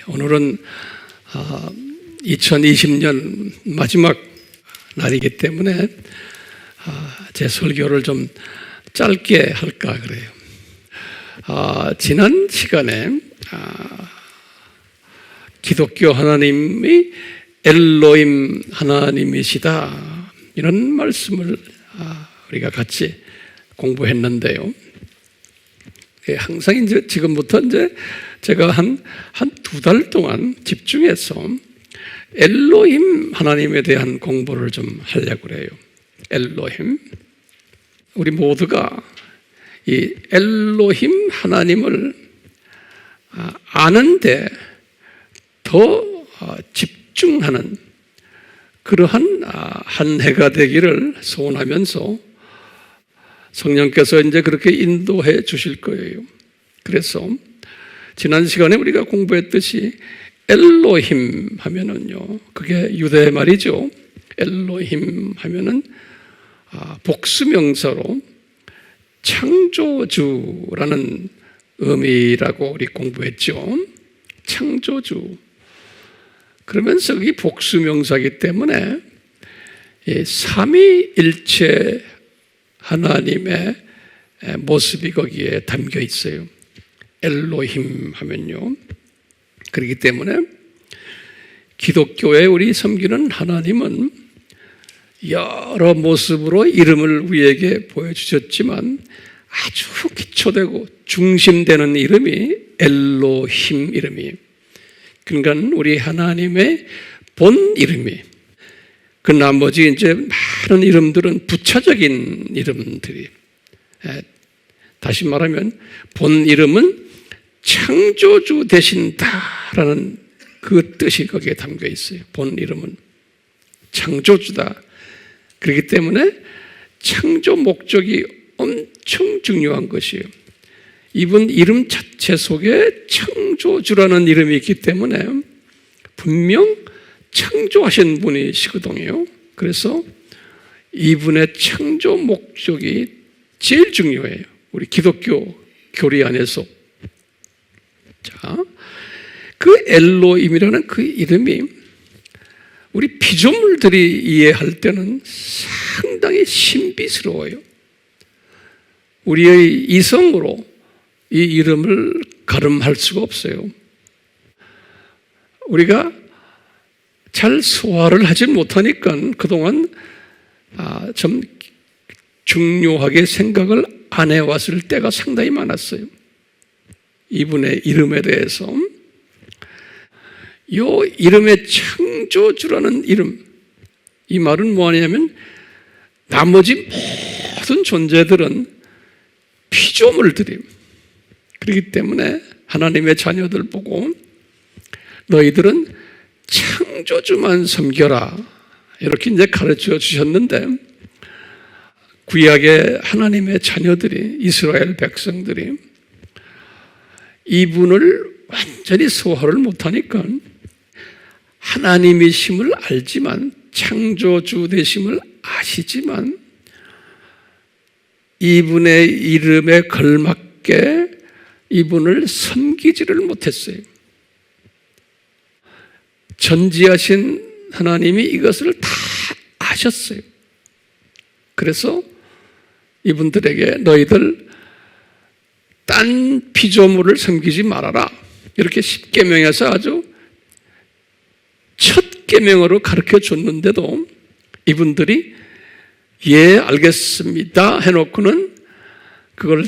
오늘은 2020년 마지막 날이기 때문에 제 설교를 좀 짧게 할까 그래요. 지난 시간에 기독교 하나님이 엘로힘 하나님이시다 이런 말씀을 우리가 같이 공부했는데요. 항상 이제 지금부터 이제 제가 한 두 달 동안 집중해서 엘로힘 하나님에 대한 공부를 좀 하려고 그래요. 엘로힘. 우리 모두가 이 엘로힘 하나님을 아는데 더 집중하는 그러한 한 해가 되기를 소원하면서 성령께서 이제 그렇게 인도해 주실 거예요. 그래서 지난 시간에 우리가 공부했듯이 엘로힘 하면은요, 그게 유대 말이죠. 엘로힘 하면은 복수명사로 창조주라는 의미라고 우리 공부했죠. 창조주. 그러면서 이 복수명사이기 때문에 삼위일체 하나님의 모습이 거기에 담겨 있어요. 엘로힘 하면요. 그렇기 때문에 기독교에 우리 섬기는 하나님은 여러 모습으로 이름을 우리에게 보여주셨지만 아주 기초되고 중심되는 이름이 엘로힘 이름이에요. 그러니까 우리 하나님의 본 이름이, 그 나머지 이제 많은 이름들은 부차적인 이름들이, 다시 말하면 본 이름은 창조주 되신다라는 그 뜻이 거기에 담겨 있어요. 본 이름은 창조주다. 그렇기 때문에 창조 목적이 엄청 중요한 것이에요. 이분 이름 자체 속에 창조주라는 이름이 있기 때문에 분명 창조하신 분이시거든요. 그래서 이분의 창조 목적이 제일 중요해요. 우리 기독교 교리 안에서. 자, 그 엘로힘이라는 그 이름이 우리 피조물들이 이해할 때는 상당히 신비스러워요. 우리의 이성으로 이 이름을 가름할 수가 없어요. 우리가 잘 소화를 하지 못하니까 그동안 좀 중요하게 생각을 안 해왔을 때가 상당히 많았어요. 이분의 이름에 대해서. 이 이름의 창조주라는 이름, 이 말은 뭐하냐면 나머지 모든 존재들은 피조물들이, 그렇기 때문에 하나님의 자녀들 보고 너희들은 창조주만 섬겨라 이렇게 이제 가르쳐 주셨는데, 구약의 하나님의 자녀들이, 이스라엘 백성들이 이분을 완전히 소화를 못하니까 하나님이심을 알지만, 창조주 되심을 아시지만 이분의 이름에 걸맞게 이분을 섬기지를 못했어요. 전지하신 하나님이 이것을 다 아셨어요. 그래서 이분들에게 너희들 딴 피조물을 섬기지 말아라 이렇게 십계명에서 아주 첫 계명으로 가르쳐 줬는데도 이분들이 예 알겠습니다 해놓고는 그걸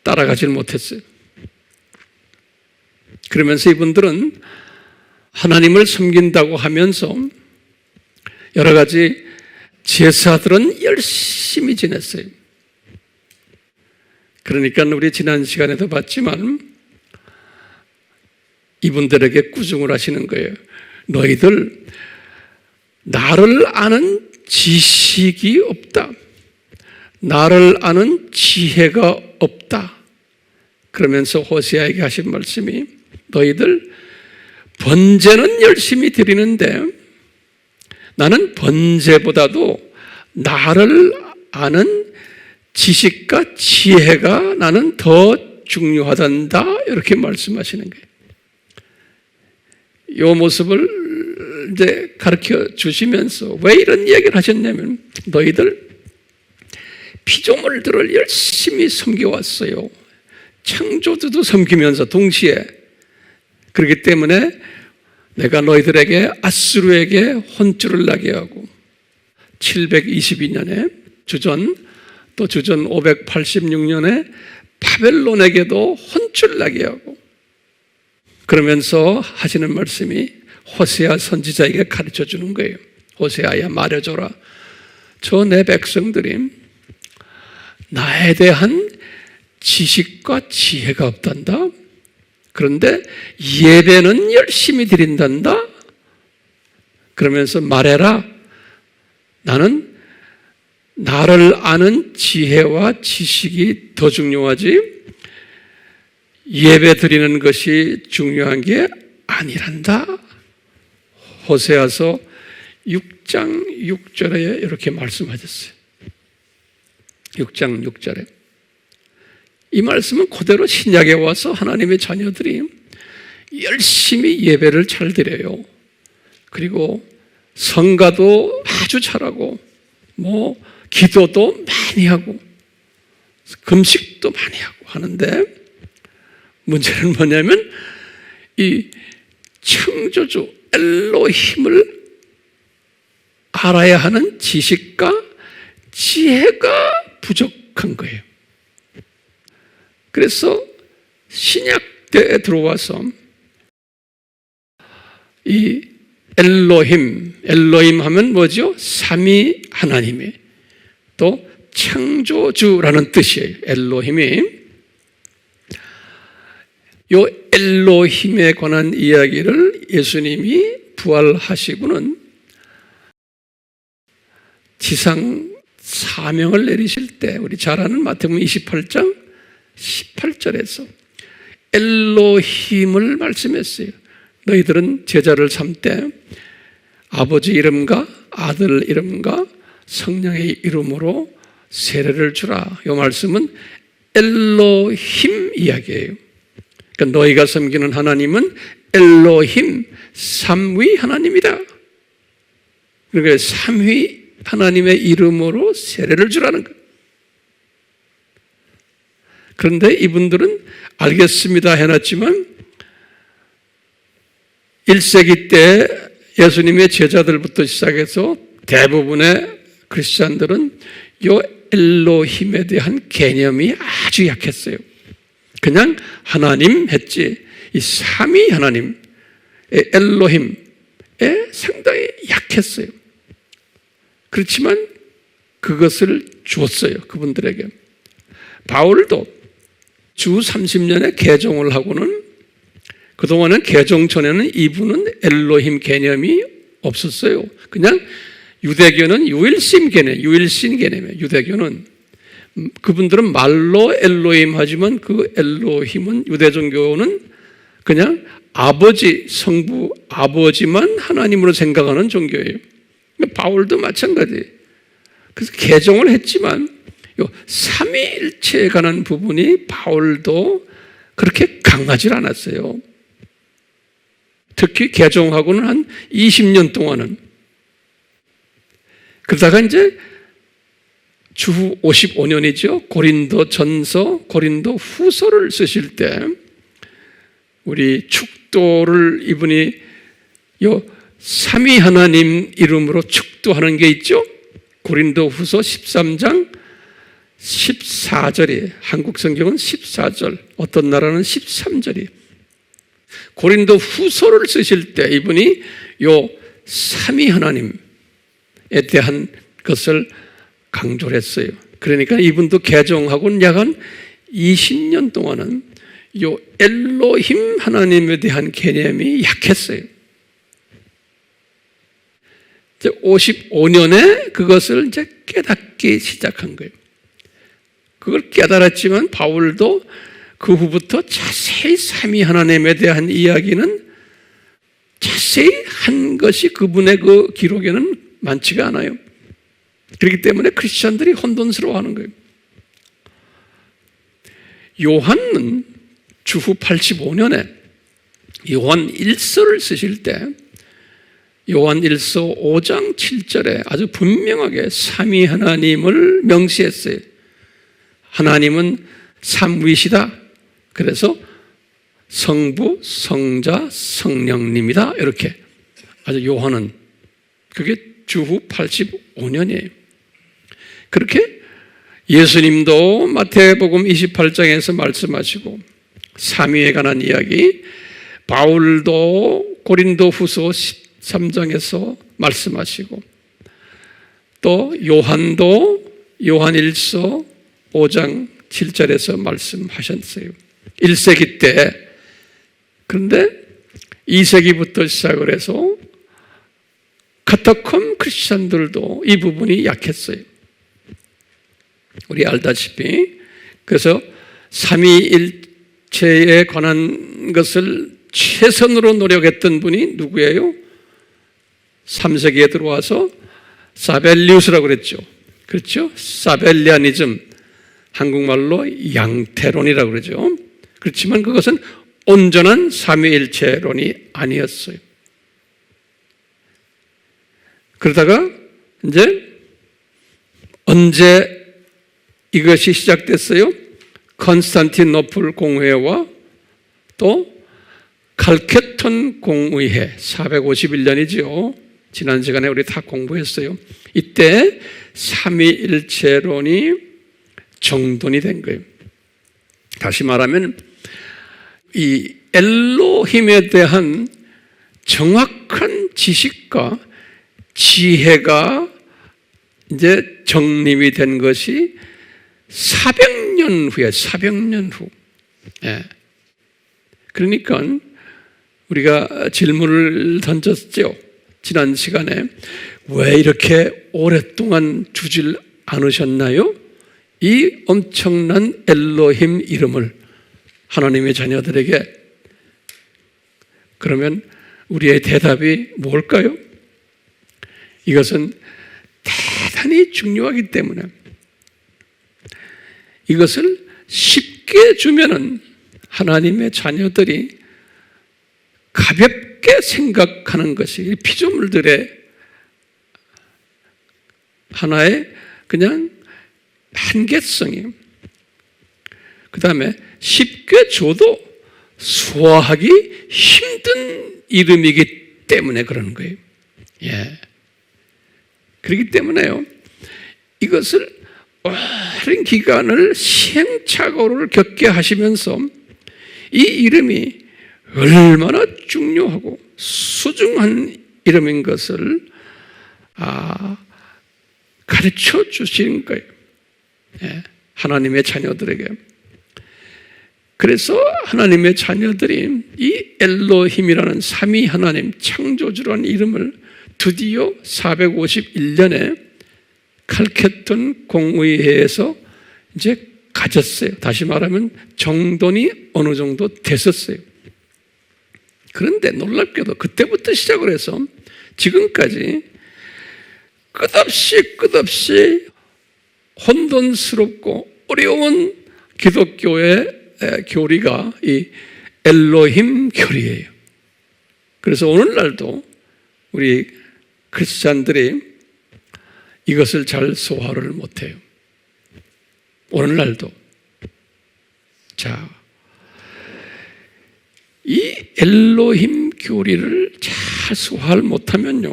따라가지 못했어요. 그러면서 이분들은 하나님을 섬긴다고 하면서 여러 가지 제사들은 열심히 지냈어요. 그러니까 우리 지난 시간에도 봤지만 이분들에게 꾸중을 하시는 거예요. 너희들 나를 아는 지식이 없다. 나를 아는 지혜가 없다. 그러면서 호세아에게 하신 말씀이 너희들 번제는 열심히 드리는데 나는 번제보다도 나를 아는 지식과 지혜가 나는 더 중요하단다 이렇게 말씀하시는 거예요. 이 모습을 이제 가르쳐 주시면서 왜 이런 이야기를 하셨냐면, 너희들 피조물들을 열심히 섬겨왔어요. 창조주도 섬기면서 동시에. 그렇기 때문에 내가 너희들에게 아수르에게 혼쭐을 나게 하고 722년에 주전, 또 주전 586년에 바벨론에게도 혼쭐 나게 하고, 그러면서 하시는 말씀이 호세아 선지자에게 가르쳐 주는 거예요. 호세아야, 말해줘라. 저 내 백성들이 나에 대한 지식과 지혜가 없단다. 그런데 예배는 열심히 드린단다. 그러면서 말해라. 나는 나를 아는 지혜와 지식이 더 중요하지 예배 드리는 것이 중요한 게 아니란다. 호세아서 6장 6절에 이렇게 말씀하셨어요. 6장 6절에. 이 말씀은 그대로 신약에 와서 하나님의 자녀들이 열심히 예배를 잘 드려요. 그리고 성가도 아주 잘하고, 기도도 많이 하고, 금식도 많이 하고 하는데, 문제는 뭐냐면 이 창조주 엘로힘을 알아야 하는 지식과 지혜가 부족한 거예요. 그래서 신약 때에 들어와서 이 엘로힘 하면 뭐죠? 삼위 하나님이, 또 창조주라는 뜻이에요. 엘로힘이. 요 엘로힘에 관한 이야기를 예수님이 부활하시고는 지상 사명을 내리실 때, 우리 잘 아는 마태복음 28장 18절에서 엘로힘을 말씀했어요. 너희들은 제자를 삼되 아버지 이름과 아들 이름과 성령의 이름으로 세례를 주라. 이 말씀은 엘로힘 이야기예요. 그러니까 너희가 섬기는 하나님은 엘로힘, 삼위 하나님이다. 그러니까 삼위 하나님의 이름으로 세례를 주라는 거예요. 그런데 이분들은 알겠습니다 해놨지만 1세기 때 예수님의 제자들부터 시작해서 대부분의 크리스찬들은 이 엘로힘에 대한 개념이 아주 약했어요. 그냥 하나님 했지, 이 삼위 하나님, 엘로힘에 상당히 약했어요. 그렇지만 그것을 주었어요, 그분들에게. 바울도 주 30년에 개종을 하고는, 그동안은 개종 전에는 이분은 엘로힘 개념이 없었어요. 그냥 유대교는 유일신 개념이에요. 유대교는 그분들은 말로 엘로힘 하지만 그 엘로힘은, 유대종교는 그냥 아버지, 성부, 아버지만 하나님으로 생각하는 종교예요. 바울도 마찬가지. 그래서 개종을 했지만 요 삼위일체에 관한 부분이 바울도 그렇게 강하지 않았어요. 특히 개종하고는 한 20년 동안은. 그러다가 이제 주후 55년이죠. 고린도 전서, 고린도 후서를 쓰실 때 우리 축도를 이분이 요 삼위 하나님 이름으로 축도하는 게 있죠. 고린도 후서 13장 14절이, 한국 성경은 14절, 어떤 나라는 13절이. 고린도 후서를 쓰실 때 이분이 요 삼위 하나님에 대한 것을 강조를 했어요. 그러니까 이분도 개종하고는 약 한 20년 동안은 요 엘로힘 하나님에 대한 개념이 약했어요. 55년에 그것을 이제 깨닫기 시작한 거예요. 그걸 깨달았지만 바울도 그 후부터 자세히 삼위 하나님에 대한 이야기는 자세히 한 것이 그분의 그 기록에는 많지가 않아요. 그렇기 때문에 크리스천들이 혼돈스러워하는 거예요. 요한은 주후 85년에 요한 1서를 쓰실 때 요한 1서 5장 7절에 아주 분명하게 삼위 하나님을 명시했어요. 하나님은 삼위시다. 그래서 성부, 성자, 성령님이다. 이렇게 아주 요한은 그게 주후 85년이에요. 그렇게 예수님도 마태복음 28장에서 말씀하시고 삼위에 관한 이야기, 바울도 고린도 후서 13장에서 말씀하시고 또 요한도 요한 1서 5장 7절에서 말씀하셨어요. 1세기 때. 그런데 2세기부터 시작을 해서 카타콤 크리스찬들도 이 부분이 약했어요. 우리 알다시피. 그래서 삼위일체에 관한 것을 최선으로 노력했던 분이 누구예요? 3세기에 들어와서 사벨리우스라고 그랬죠. 그렇죠? 사벨리아니즘, 한국말로 양태론이라고 그러죠. 그렇지만 그것은 온전한 삼위일체론이 아니었어요. 그러다가 이제 언제 이것이 시작됐어요? 컨스탄티노플 공회와 또 칼케톤 공의회 451년이죠. 지난 시간에 우리 다 공부했어요. 이때 삼위일체론이 정돈이 된 거예요. 다시 말하면 이 엘로힘에 대한 정확한 지식과 지혜가 이제 정립이 된 것이 400년 후에 400년 후. 예. 그러니까 우리가 질문을 던졌죠. 지난 시간에 왜 이렇게 오랫동안 주질 않으셨나요? 이 엄청난 엘로힘 이름을 하나님의 자녀들에게. 그러면 우리의 대답이 뭘까요? 이것은 대단히 중요하기 때문에 이것을 쉽게 주면은 하나님의 자녀들이 가볍게 생각하는 것이 피조물들의 하나의 그냥 한계성이. 그 다음에 쉽게 줘도 소화하기 힘든 이름이기 때문에 그러는 거예요. 예. 그렇기 때문에요, 이것을 오랜 기간을 시행착오를 겪게 하시면서 이 이름이 얼마나 중요하고 소중한 이름인 것을 가르쳐 주시는 거예요. 예, 하나님의 자녀들에게. 그래서 하나님의 자녀들이 이 엘로힘이라는 삼위 하나님, 창조주라는 이름을 드디어 451년에 칼케톤 공의회에서 이제 가졌어요. 다시 말하면 정돈이 어느 정도 됐었어요. 그런데 놀랍게도 그때부터 시작을 해서 지금까지 끝없이 혼돈스럽고 어려운 기독교의 교리가 이 엘로힘 교리예요. 그래서 오늘날도 우리 크리스찬들이 이것을 잘 소화를 못해요. 오늘날도. 자, 이 엘로힘 교리를 잘 소화를 못하면요,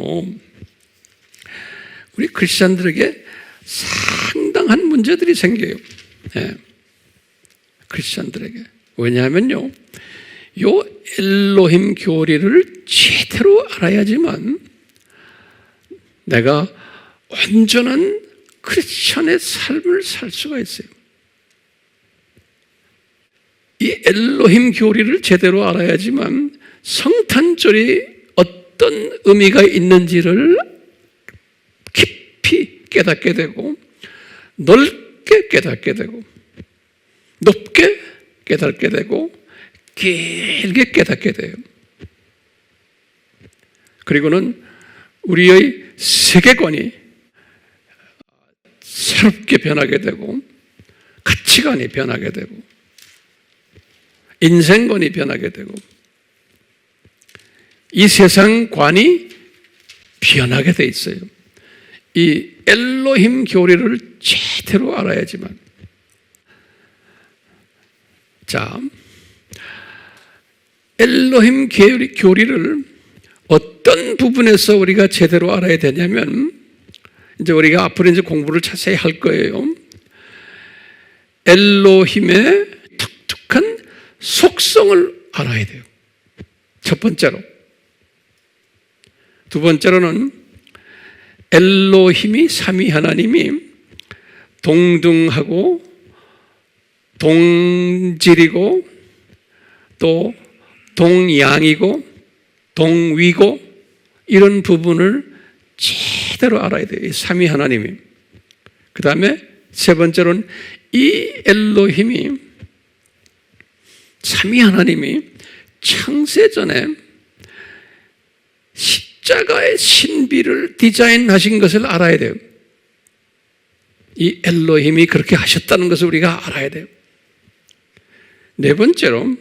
우리 크리스찬들에게 상당한 문제들이 생겨요. 네. 크리스찬들에게. 왜냐하면요, 요 엘로힘 교리를 제대로 알아야지만 내가 온전한 크리스찬의 삶을 살 수가 있어요. 이 엘로힘 교리를 제대로 알아야지만 성탄절이 어떤 의미가 있는지를 깊이 깨닫게 되고 넓게 깨닫게 되고 높게 깨닫게 되고 길게 깨닫게 돼요. 그리고는 우리의 세계관이 새롭게 변하게 되고 가치관이 변하게 되고 인생관이 변하게 되고 이 세상관이 변하게 돼 있어요. 이 엘로힘 교리를 제대로 알아야지만. 자, 엘로힘 교리를 어떤 부분에서 우리가 제대로 알아야 되냐면, 이제 우리가 앞으로 이제 공부를 자세히 할 거예요. 엘로힘의 독특한 속성을 알아야 돼요. 첫 번째로. 두 번째로는 엘로힘이 삼위 하나님이 동등하고 동질이고 또 동양이고 동위고 이런 부분을 제대로 알아야 돼요. 이 삼위 하나님이. 그 다음에 세 번째로는 이 엘로힘이 삼위 하나님이 창세전에 십자가의 신비를 디자인하신 것을 알아야 돼요. 이 엘로힘이 그렇게 하셨다는 것을 우리가 알아야 돼요. 네 번째로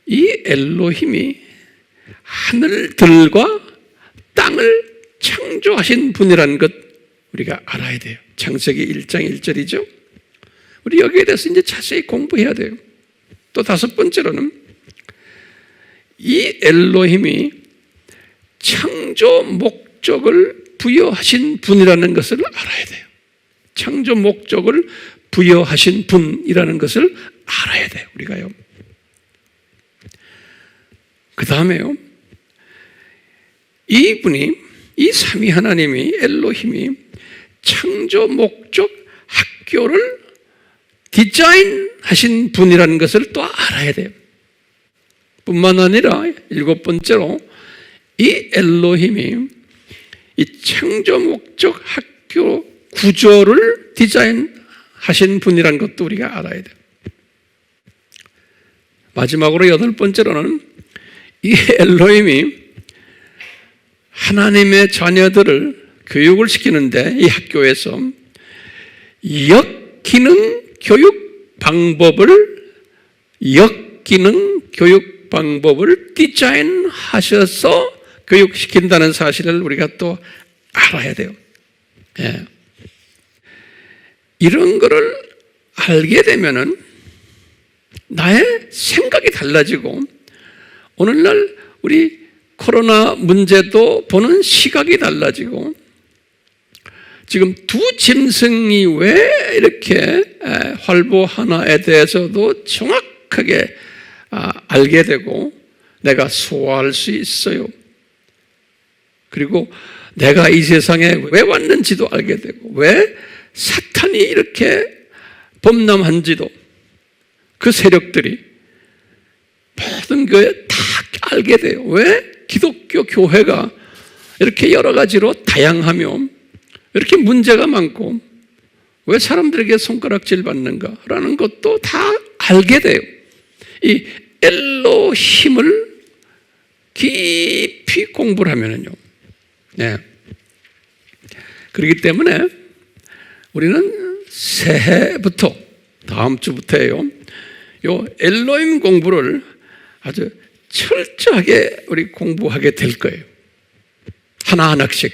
이 엘로힘이 하늘들과 땅을 창조하신 분이라는 것 우리가 알아야 돼요. 창세기 1장 1절이죠. 우리 여기에 대해서 이제 자세히 공부해야 돼요. 또 다섯 번째로는 이 엘로힘이 창조 목적을 부여하신 분이라는 것을 알아야 돼요. 창조 목적을 부여하신 분이라는 것을 알아야 돼요. 우리가요. 그 다음에요. 이분이, 이 삼위 하나님이, 엘로힘이 창조 목적 학교를 디자인하신 분이라는 것을 또 알아야 돼요. 뿐만 아니라 일곱 번째로 이 엘로힘이 이 창조 목적 학교 구조를 디자인하신 분이라는 것도 우리가 알아야 돼요. 마지막으로 여덟 번째로는 이 엘로힘이 하나님의 자녀들을 교육을 시키는데 이 학교에서 역기능 교육 방법을 디자인하셔서 교육시킨다는 사실을 우리가 또 알아야 돼요. 예. 이런 거를 알게 되면은 나의 생각이 달라지고 오늘날 우리 코로나 문제도 보는 시각이 달라지고 지금 두 짐승이 왜 이렇게 활보하나에 대해서도 정확하게 알게 되고 내가 소화할 수 있어요. 그리고 내가 이 세상에 왜 왔는지도 알게 되고 왜 사탄이 이렇게 범람한지도 그 세력들이 모든 게 다 알게 돼요. 왜 기독교 교회가 이렇게 여러 가지로 다양하며 이렇게 문제가 많고 왜 사람들에게 손가락질 받는가라는 것도 다 알게 돼요. 이 엘로힘을 깊이 공부를 하면은요. 네. 그렇기 때문에 우리는 새해부터 다음 주부터예요. 요 엘로힘 공부를 아주 철저하게 우리 공부하게 될 거예요. 하나하나씩.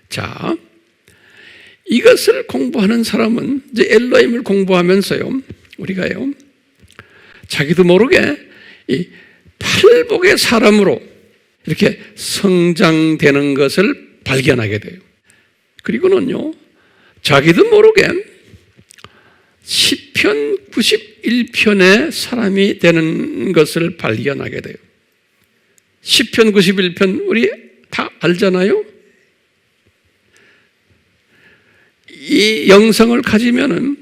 자, 이것을 공부하는 사람은 이제 엘로힘을 공부하면서요, 우리가요, 자기도 모르게 이 팔복의 사람으로 이렇게 성장되는 것을 발견하게 돼요. 그리고는요, 자기도 모르게 시편 91편의 사람이 되는 것을 발견하게 돼요. 시편 91편 우리 다 알잖아요. 이 영성을 가지면은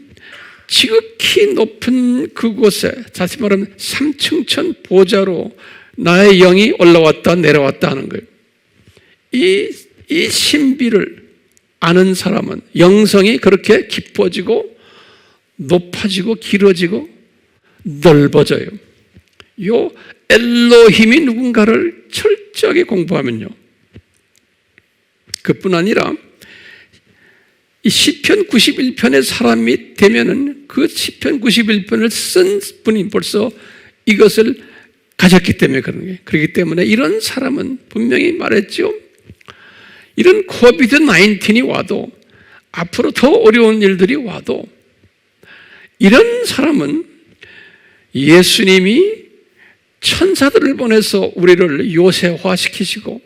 지극히 높은 그곳에, 다시 말하면 삼층천 보좌로 나의 영이 올라왔다 내려왔다 하는 거예요. 이 신비를 아는 사람은 영성이 그렇게 깊어지고 높아지고 길어지고 넓어져요. 요 엘로힘이 누군가를 철저하게 공부하면요, 그뿐 아니라 이 시편 91편의 사람이 되면은 그 시편 91편을 쓴 분이 벌써 이것을 가졌기 때문에 그런 거예요. 그렇기 때문에 이런 사람은 분명히 말했죠. 이런 코비드-19이 와도, 앞으로 더 어려운 일들이 와도, 이런 사람은 예수님이 천사들을 보내서 우리를 요새화시키시고,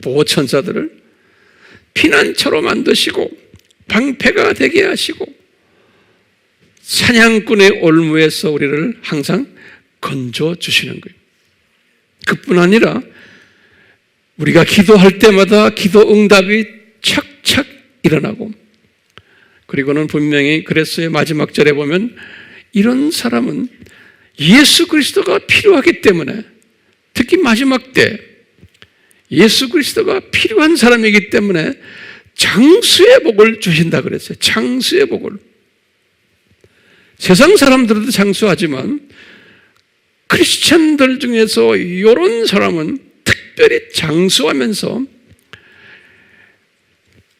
보호천사들을 피난처로 만드시고, 방패가 되게 하시고, 사냥꾼의 올무에서 우리를 항상 건져주시는 거예요. 그뿐 아니라 우리가 기도할 때마다 기도 응답이 착착 일어나고, 그리고는 분명히 그랬어요. 마지막 절에 보면 이런 사람은 예수 그리스도가 필요하기 때문에, 특히 마지막 때 예수 그리스도가 필요한 사람이기 때문에 장수의 복을 주신다 그랬어요. 장수의 복을. 세상 사람들도 장수하지만 크리스찬들 중에서 이런 사람은 특별히 장수하면서,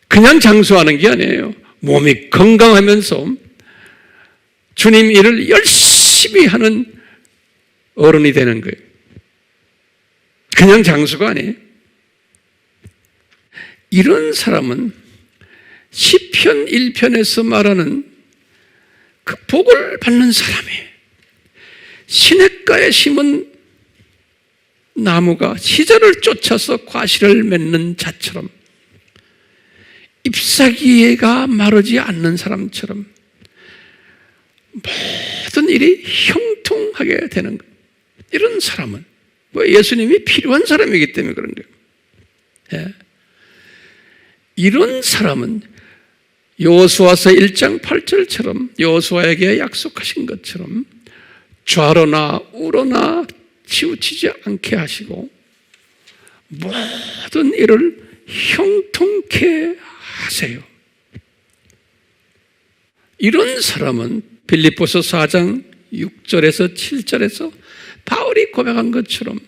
그냥 장수하는 게 아니에요. 몸이 건강하면서 주님 일을 열심히 하는 어른이 되는 거예요. 그냥 장수가 아니에요. 이런 사람은 시편 1편에서 말하는 그 복을 받는 사람이에요. 시냇가에 심은 나무가 시절을 쫓아서 과실을 맺는 자처럼, 잎사귀가 마르지 않는 사람처럼 모든 일이 형통하게 되는 거예요. 이런 사람은 예수님이 필요한 사람이기 때문에 그런 거예요. 예. 이런 사람은 여호수아서 1장 8절처럼 여호수아에게 약속하신 것처럼 좌로나 우로나 치우치지 않게 하시고 모든 일을 형통케 하세요. 이런 사람은 빌립보서 4장 6절에서 7절에서 바울이 고백한 것처럼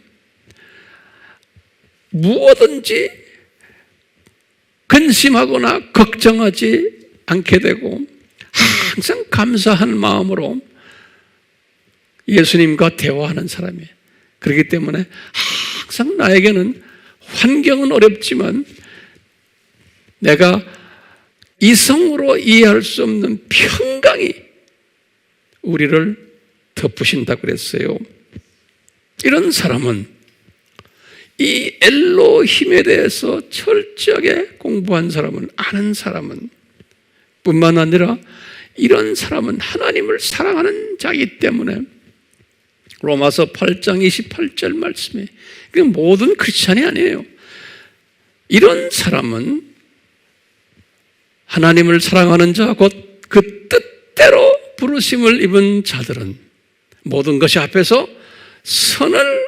무엇든지 근심하거나 걱정하지 않게 되고 항상 감사한 마음으로 예수님과 대화하는 사람이에요. 그렇기 때문에 항상 나에게는 환경은 어렵지만 내가 이성으로 이해할 수 없는 평강이 우리를 덮으신다고 그랬어요. 이런 사람은 이 엘로힘에 대해서 철저하게 공부한 사람은, 아는 사람은, 뿐만 아니라 이런 사람은 하나님을 사랑하는 자이기 때문에 로마서 8장 28절 말씀에, 그냥 모든 크리스찬이 아니에요. 이런 사람은 하나님을 사랑하는 자, 곧 그 뜻대로 부르심을 입은 자들은 모든 것이 앞에서 선을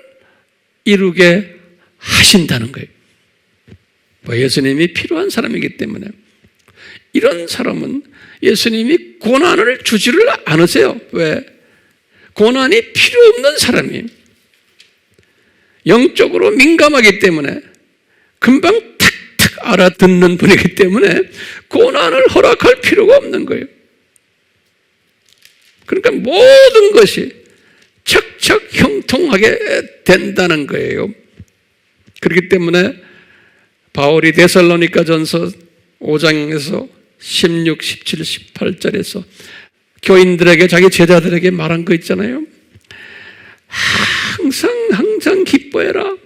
이루게 하신다는 거예요. 예수님이 필요한 사람이기 때문에. 이런 사람은 예수님이 고난을 주지를 않으세요. 왜? 고난이 필요 없는 사람이에요. 영적으로 민감하기 때문에, 금방 탁탁 알아듣는 분이기 때문에 고난을 허락할 필요가 없는 거예요. 그러니까 모든 것이 척척 형통하게 된다는 거예요. 그렇기 때문에 바울이 데살로니가전서 5장에서 16, 17, 18절에서 교인들에게, 자기 제자들에게 말한 거 있잖아요. 항상 기뻐해라.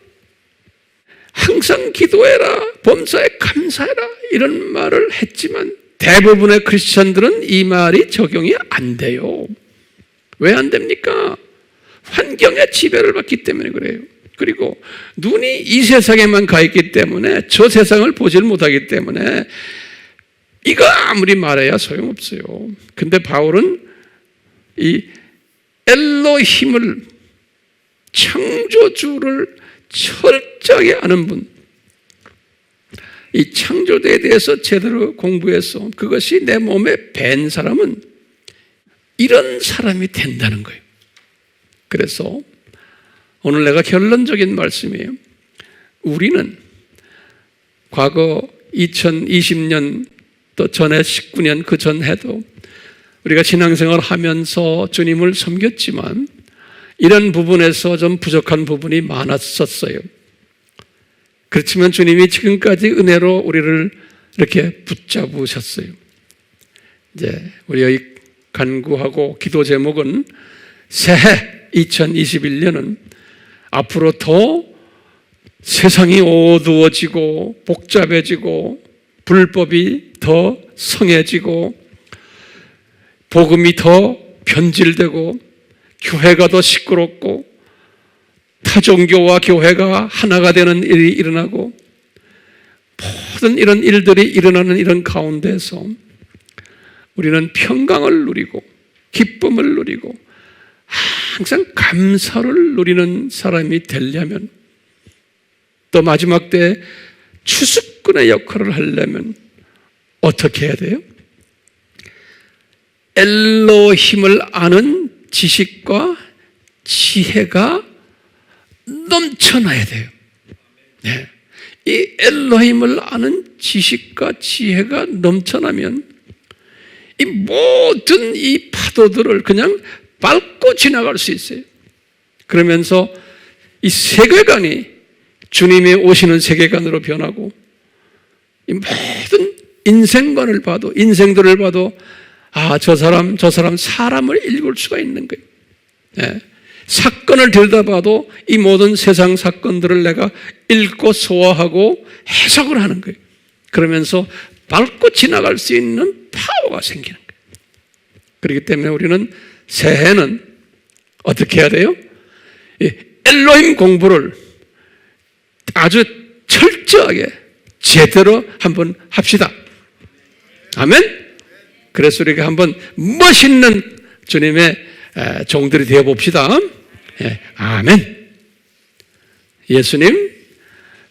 항상 기도해라. 범사에 감사해라. 이런 말을 했지만 대부분의 크리스천들은 이 말이 적용이 안 돼요. 왜 안 됩니까? 환경의 지배를 받기 때문에 그래요. 그리고 눈이 이 세상에만 가 있기 때문에 저 세상을 보질 못하기 때문에 이거 아무리 말해야 소용없어요. 근데 바울은 이 엘로힘을, 창조주를 철저하게 아는 분, 이 창조대에 대해서 제대로 공부해서 그것이 내 몸에 밴 사람은 이런 사람이 된다는 거예요. 그래서 오늘 내가 결론적인 말씀이에요. 우리는 과거 2020년 또 전에 19년 그 전해도 우리가 신앙생활을 하면서 주님을 섬겼지만 이런 부분에서 좀 부족한 부분이 많았었어요. 그렇지만 주님이 지금까지 은혜로 우리를 이렇게 붙잡으셨어요. 이제 우리의 간구하고 기도 제목은 새해 2021년은 앞으로 더 세상이 어두워지고 복잡해지고 불법이 더 성해지고 복음이 더 변질되고 교회가 더 시끄럽고 타종교와 교회가 하나가 되는 일이 일어나고 모든 이런 일들이 일어나는 이런 가운데서 우리는 평강을 누리고 기쁨을 누리고 항상 감사를 누리는 사람이 되려면, 또 마지막 때 추수꾼의 역할을 하려면 어떻게 해야 돼요? 엘로힘을 아는 지식과 지혜가 넘쳐나야 돼요. 네. 이 엘로힘을 아는 지식과 지혜가 넘쳐나면 이 모든 이 파도들을 그냥 밟고 지나갈 수 있어요. 그러면서 이 세계관이 주님이 오시는 세계관으로 변하고, 이 모든 인생관을 봐도, 인생들을 봐도 저 사람 사람을 읽을 수가 있는 거예요. 네. 사건을 들여다봐도 이 모든 세상 사건들을 내가 읽고 소화하고 해석을 하는 거예요. 그러면서 밟고 지나갈 수 있는 파워가 생기는 거예요. 그렇기 때문에 우리는 새해는 어떻게 해야 돼요? 엘로힘 공부를 아주 철저하게 제대로 한번 합시다. 아멘? 그래서 우리가 한번 멋있는 주님의 종들이 되어 봅시다. 아멘. 예수님,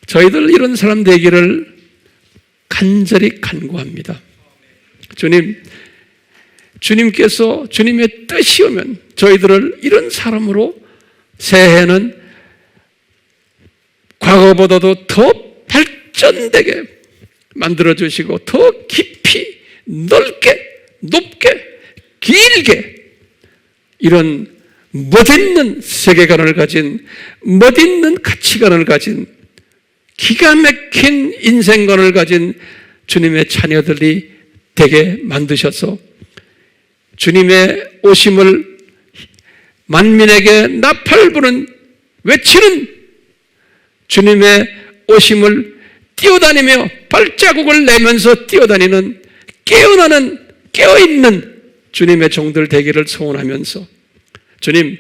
저희들 이런 사람 되기를 간절히 간구합니다. 주님께서 주님의 뜻이 오면 저희들을 이런 사람으로 새해는 과거보다도 더 발전되게 만들어주시고 더 깊이 넓게 높게 길게 이런 멋있는 세계관을 가진, 멋있는 가치관을 가진, 기가 막힌 인생관을 가진 주님의 자녀들이 되게 만드셔서 주님의 오심을 만민에게 나팔부는 외치는, 주님의 오심을 뛰어다니며 발자국을 내면서 뛰어다니는 깨어나는, 깨어있는 주님의 종들 되기를 소원하면서, 주님,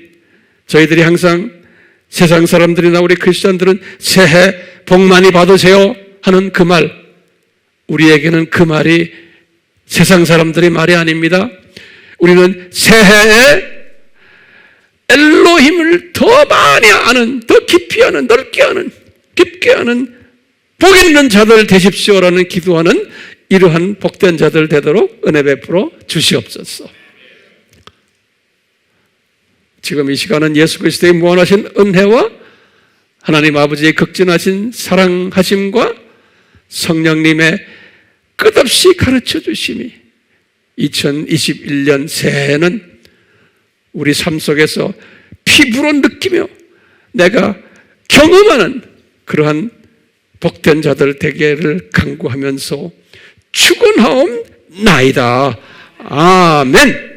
저희들이 항상 세상 사람들이나 우리 크리스찬들은 새해 복 많이 받으세요 하는 그 말, 우리에게는 그 말이 세상 사람들의 말이 아닙니다. 우리는 새해에 엘로힘을 더 많이 아는, 더 깊이 아는, 넓게 아는, 깊게 아는 복 있는 자들 되십시오라는 기도하는 이러한 복된 자들 되도록 은혜 베풀어 주시옵소서. 지금 이 시간은 예수 그리스도의 무한하신 은혜와 하나님 아버지의 극진하신 사랑하심과 성령님의 끝없이 가르쳐 주심이 2021년 새해는 우리 삶 속에서 피부로 느끼며 내가 경험하는 그러한 복된 자들 되기를 간구하면서 축원하옵나이다. 아멘.